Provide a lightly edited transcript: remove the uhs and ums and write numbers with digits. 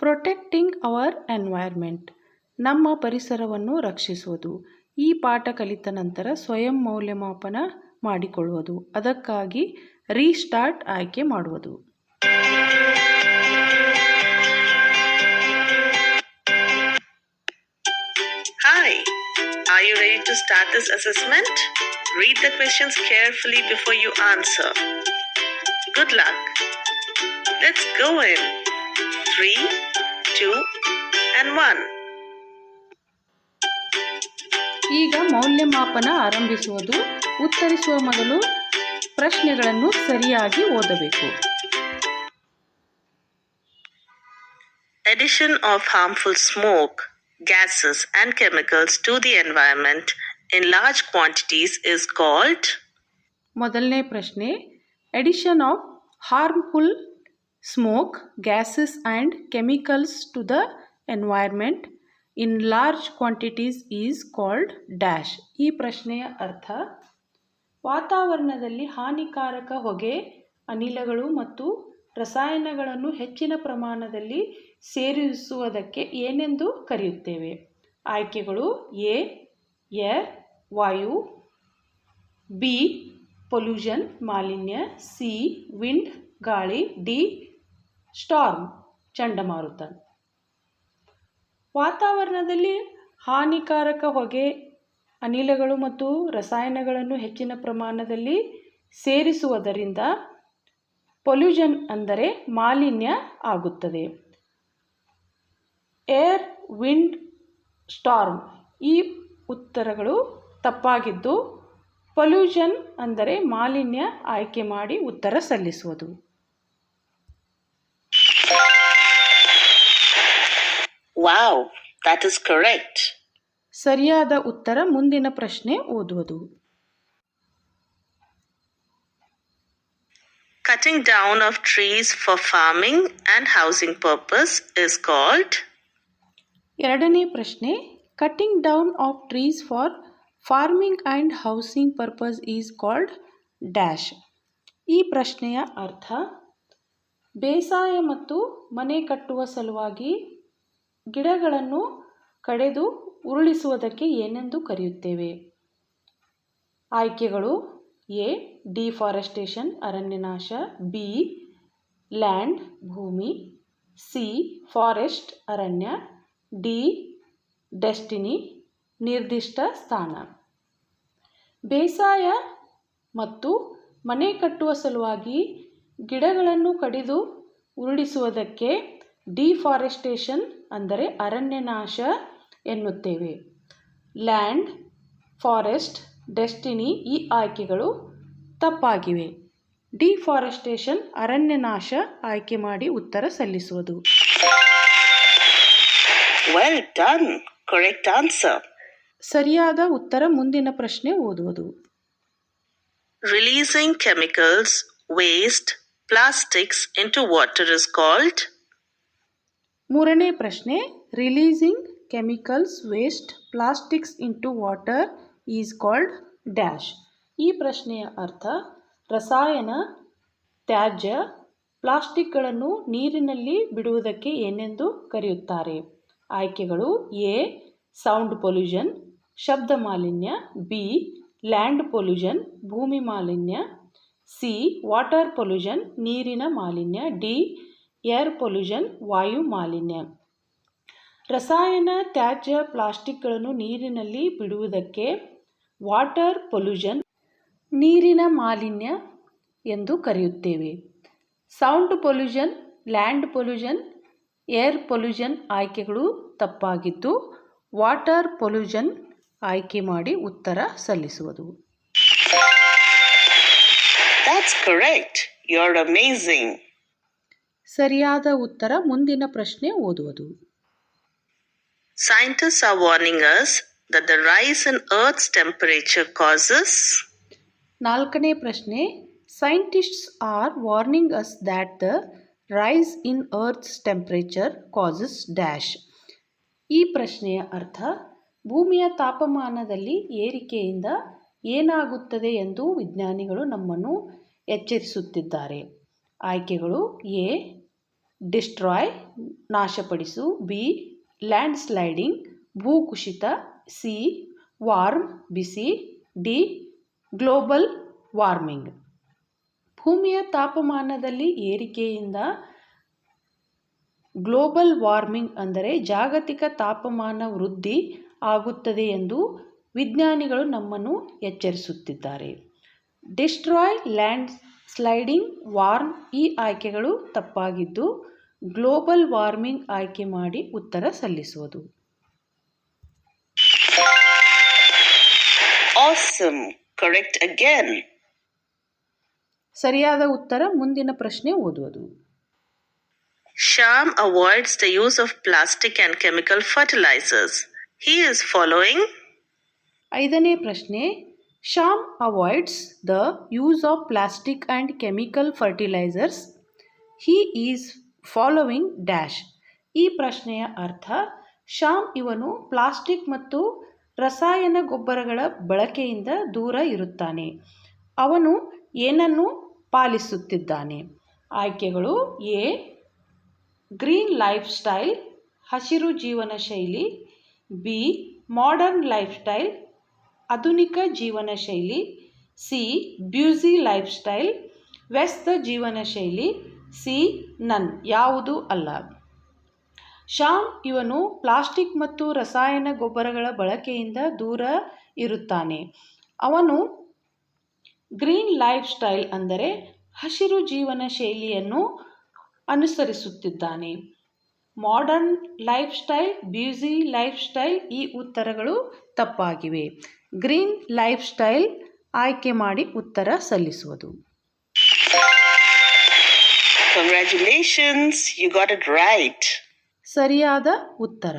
Protecting hour environment, ನಮ್ಮ ಪರಿಸರವನ್ನು ರಕ್ಷಿಸುವುದು. ಈ ಪಾಠ ಕಲಿತ ನಂತರ ಸ್ವಯಂ ಮೌಲ್ಯಮಾಪನ ಮಾಡಿಕೊಳ್ಳುವುದು, ಅದಕ್ಕಾಗಿ ರೀಸ್ಟಾರ್ಟ್ ಆಯ್ಕೆ ಮಾಡುವುದು. Hi, are you ready to start this assessment? Read the questions carefully before you answer. Good luck. Let's go in. 3, 2, and 1. ಈಗ ಮೌಲ್ಯಮಾಪನ ಆರಂಭಿಸುವುದು. ಉತ್ತರಿಸುವ ಮೊದಲು ಪ್ರಶ್ನೆಗಳನ್ನು ಸರಿಯಾಗಿ ಓದಬೇಕು. Addition of harmful smoke, gases and chemicals to the environment in large quantities is called. ಮೊದಲನೇ ಪ್ರಶ್ನೆ, addition of harmful smoke, gases and chemicals to the environment in large quantities is called dash. ಈ ಪ್ರಶ್ನೆಯ ಅರ್ಥ, ವಾತಾವರಣದಲ್ಲಿ ಹಾನಿಕಾರಕ ಹೊಗೆ, ಅನಿಲಗಳು ಮತ್ತು ರಸಾಯನಗಳನ್ನು ಹೆಚ್ಚಿನ ಪ್ರಮಾಣದಲ್ಲಿ ಸೇರಿಸುವುದಕ್ಕೆ ಏನೆಂದು ಕರೆಯುತ್ತೇವೆ? ಆಯ್ಕೆಗಳು: A air Vayu, B pollution ಮಾಲಿನ್ಯ, ಸಿ ವಿಂಡ್ ಗಾಳಿ, ಡಿ ಸ್ಟಾರ್ಮ್ ಚಂಡಮಾರುತ. ವಾತಾವರಣದಲ್ಲಿ ಹಾನಿಕಾರಕ ಹೊಗೆ, ಅನಿಲಗಳು ಮತ್ತು ರಸಾಯನಗಳನ್ನು ಹೆಚ್ಚಿನ ಪ್ರಮಾಣದಲ್ಲಿ ಸೇರಿಸುವುದರಿಂದ ಪೊಲ್ಯೂಷನ್ ಅಂದರೆ ಮಾಲಿನ್ಯ ಆಗುತ್ತದೆ. ಏರ್, ವಿಂಡ್, ಸ್ಟಾರ್ಮ್ ಈ ಉತ್ತರಗಳು ತಪ್ಪಾಗಿದ್ದು, ಪೊಲ್ಯೂಷನ್ ಅಂದರೆ ಮಾಲಿನ್ಯ ಆಯ್ಕೆ ಮಾಡಿ ಉತ್ತರ ಸಲ್ಲಿಸುವುದು. Wow, that is correct. ಸರಿಯಾದ ಉತ್ತರ ಮುಂದಿನ ಪ್ರಶ್ನೆ ಓದುವುದು. Cutting down of trees for farming and housing purpose is called. ಎರಡನೇ ಪ್ರಶ್ನೆ, cutting down off trees for farming and housing purpose is called dash. ಈ ಪ್ರಶ್ನೆಯ ಅರ್ಥ, ಬೇಸಾಯ ಮತ್ತು ಮನೆ ಕಟ್ಟುವ ಸಲುವಾಗಿ ಗಿಡಗಳನ್ನು ಕಡಿದು ಉರುಳಿಸುವುದಕ್ಕೆ ಏನೆಂದು ಕರೆಯುತ್ತೇವೆ? ಆಯ್ಕೆಗಳು: ಎ ಡಿಫಾರೆಸ್ಟೇಷನ್ ಅರಣ್ಯನಾಶ, ಬಿ ಲ್ಯಾಂಡ್ ಭೂಮಿ, ಸಿ ಫಾರೆಸ್ಟ್ ಅರಣ್ಯ, ಡಿ ಡೆಸ್ಟಿನಿ ನಿರ್ದಿಷ್ಟ ಸ್ಥಾನ. ಬೇಸಾಯ ಮತ್ತು ಮನೆ ಕಟ್ಟುವ ಸಲುವಾಗಿ ಗಿಡಗಳನ್ನು ಕಡಿದು ಉರುಳಿಸುವುದಕ್ಕೆ ಡಿಫಾರೆಸ್ಟೇಷನ್ ಅಂದರೆ ಅರಣ್ಯನಾಶ ಎನ್ನುತ್ತೇವೆ. ಲ್ಯಾಂಡ್, ಫಾರೆಸ್ಟ್, ಡೆಸ್ಟಿನಿ ಈ ಆಯ್ಕೆಗಳು ತಪ್ಪಾಗಿವೆ. ಡಿಫಾರೆಸ್ಟೇಷನ್ ಅರಣ್ಯನಾಶ ಆಯ್ಕೆ ಮಾಡಿ ಉತ್ತರ ಸಲ್ಲಿಸುವುದು. Well done. Correct answer. ಸರಿಯಾದ ಉತ್ತರ ಮುಂದಿನ ಪ್ರಶ್ನೆ ಓದುವುದು. Releasing chemicals, waste, plastics into water is called. ಮೂರನೇ ಪ್ರಶ್ನೆ, releasing chemicals, waste, plastics into water is called dash. ಈ ಪ್ರಶ್ನೆಯ ಅರ್ಥ, ರಸಾಯನ ತ್ಯಾಜ್ಯ ಪ್ಲಾಸ್ಟಿಕ್ಗಳನ್ನು ನೀರಿನಲ್ಲಿ ಬಿಡುವುದಕ್ಕೆ ಏನೆಂದು ಕರೆಯುತ್ತಾರೆ? ಆಯ್ಕೆಗಳು: ಎ ಸೌಂಡ್ ಪೊಲ್ಯೂಷನ್ ಶಬ್ದ ಮಾಲಿನ್ಯ, ಬಿ ಲ್ಯಾಂಡ್ ಪೊಲ್ಯೂಷನ್ ಭೂಮಿ ಮಾಲಿನ್ಯ, ಸಿ ವಾಟರ್ ಪೊಲ್ಯೂಷನ್ ನೀರಿನ ಮಾಲಿನ್ಯ, ಡಿ ಏರ್ ಪೊಲ್ಯೂಷನ್ ವಾಯು ಮಾಲಿನ್ಯ. ರಸಾಯನ ತ್ಯಾಜ್ಯ ಪ್ಲಾಸ್ಟಿಕ್ಗಳನ್ನು ನೀರಿನಲ್ಲಿ ಬಿಡುವುದಕ್ಕೆ ವಾಟರ್ ಪೊಲ್ಯೂಷನ್ ನೀರಿನ ಮಾಲಿನ್ಯ ಎಂದು ಕರೆಯುತ್ತೇವೆ. Sound pollution, land pollution, air pollution ಆಯ್ಕೆಗಳು ತಪ್ಪಾಗಿದ್ದು, ವಾಟರ್ ಪೊಲ್ಯೂಷನ್ ಆಯ್ಕೆ ಮಾಡಿ ಉತ್ತರ ಸಲ್ಲಿಸುವುದು. That's correct. You're amazing. ಸರಿಯಾದ ಉತ್ತರ ಮುಂದಿನ ಪ್ರಶ್ನೆ ಓದುವುದು. Scientists are warning us that the rise in Earth's temperature causes. ನಾಲ್ಕನೇ ಪ್ರಶ್ನೆ, scientists are warning us that the rise in earth's temperature causes dash. ಈ ಪ್ರಶ್ನೆಯ ಅರ್ಥ, ಭೂಮಿಯ ತಾಪಮಾನದಲ್ಲಿ ಏರಿಕೆಯಿಂದ ಏನಾಗುತ್ತದೆ ಎಂದು ವಿಜ್ಞಾನಿಗಳು ನಮ್ಮನ್ನು ಎಚ್ಚರಿಸುತ್ತಿದ್ದಾರೆ. ಆಯ್ಕೆಗಳು: ಎ ಡಿಸ್ಟ್ರಾಯ್ ನಾಶಪಡಿಸು, ಬಿ ಲ್ಯಾಂಡ್ ಸ್ಲೈಡಿಂಗ್ ಭೂಕುಸಿತ, ಸಿ ವಾರ್ಮ್ ಬಿಸಿ, ಡಿ ಗ್ಲೋಬಲ್ ವಾರ್ಮಿಂಗ್. ಭೂಮಿಯ ತಾಪಮಾನದಲ್ಲಿ ಏರಿಕೆಯಿಂದ ಗ್ಲೋಬಲ್ ವಾರ್ಮಿಂಗ್ ಅಂದರೆ ಜಾಗತಿಕ ತಾಪಮಾನ ವೃದ್ಧಿ ಆಗುತ್ತದೆ ಎಂದು ವಿಜ್ಞಾನಿಗಳು ನಮ್ಮನ್ನು ಎಚ್ಚರಿಸುತ್ತಿದ್ದಾರೆ. ಡಿಸ್ಟ್ರಾಯ್, ಲ್ಯಾಂಡ್ ಸ್ಲೈಡಿಂಗ್, ವಾರ್ಮ್ ಈ ಆಯ್ಕೆಗಳು ತಪ್ಪಾಗಿದ್ದು ಗ್ಲೋಬಲ್ ವಾರ್ಮಿಂಗ್ ಆಯ್ಕೆ ಮಾಡಿ ಉತ್ತರ ಸಲ್ಲಿಸುವುದು. Awesome. Correct again. ಸರಿಯಾದ ಉತ್ತರ ಮುಂದಿನ ಪ್ರಶ್ನೆ ಓದುವುದು. Shyam avoids the use of plastic and chemical fertilizers. He is following. 5ನೇ ಪ್ರಶ್ನೆ. Shyam avoids the use of plastic and chemical fertilisers. He is following dash. ಈ ಪ್ರಶ್ನೆಯ ಅರ್ಥ ಶ್ಯಾಮ್ ಇವನು ಪ್ಲಾಸ್ಟಿಕ್ ಮತ್ತು ರಸಾಯನ ಗೊಬ್ಬರಗಳ ಬಳಕೆಯಿಂದ ದೂರ ಇರುತ್ತಾನೆ. ಅವನು ಏನನ್ನು ಪಾಲಿಸುತ್ತಿದ್ದಾನೆ? ಆಯ್ಕೆಗಳು: ಎ ಗ್ರೀನ್ ಲೈಫ್ ಸ್ಟೈಲ್ ಹಸಿರು ಜೀವನ ಶೈಲಿ, ಬಿ ಮಾಡರ್ನ್ ಲೈಫ್ ಸ್ಟೈಲ್ ಆಧುನಿಕ ಜೀವನ ಶೈಲಿ, ಸಿ ಬ್ಯೂಸಿ ಲೈಫ್ ಸ್ಟೈಲ್ ವ್ಯಸ್ತ ಜೀವನ ಶೈಲಿ, ಸಿ ನನ್ ಯಾವುದು ಅಲ್ಲ. ಶ್ಯಾಮ್ ಇವನು ಪ್ಲಾಸ್ಟಿಕ್ ಮತ್ತು ರಸಾಯನ ಗೊಬ್ಬರಗಳ ಬಳಕೆಯಿಂದ ದೂರ ಇರುತ್ತಾನೆ. ಅವನು ಗ್ರೀನ್ ಲೈಫ್ ಸ್ಟೈಲ್ ಅಂದರೆ ಹಸಿರು ಜೀವನ ಶೈಲಿಯನ್ನು ಅನುಸರಿಸುತ್ತಿದ್ದಾನೆ. Modern lifestyle, busy lifestyle ಈ ಉತ್ತರಗಳು ತಪ್ಪಾಗಿವೆ. ಗ್ರೀನ್ ಲೈಫ್ ಸ್ಟೈಲ್ ಆಯ್ಕೆ ಮಾಡಿ ಉತ್ತರ ಸಲ್ಲಿಸುವುದು. Congratulations, you got it right. ಸರಿಯಾದ ಉತ್ತರ.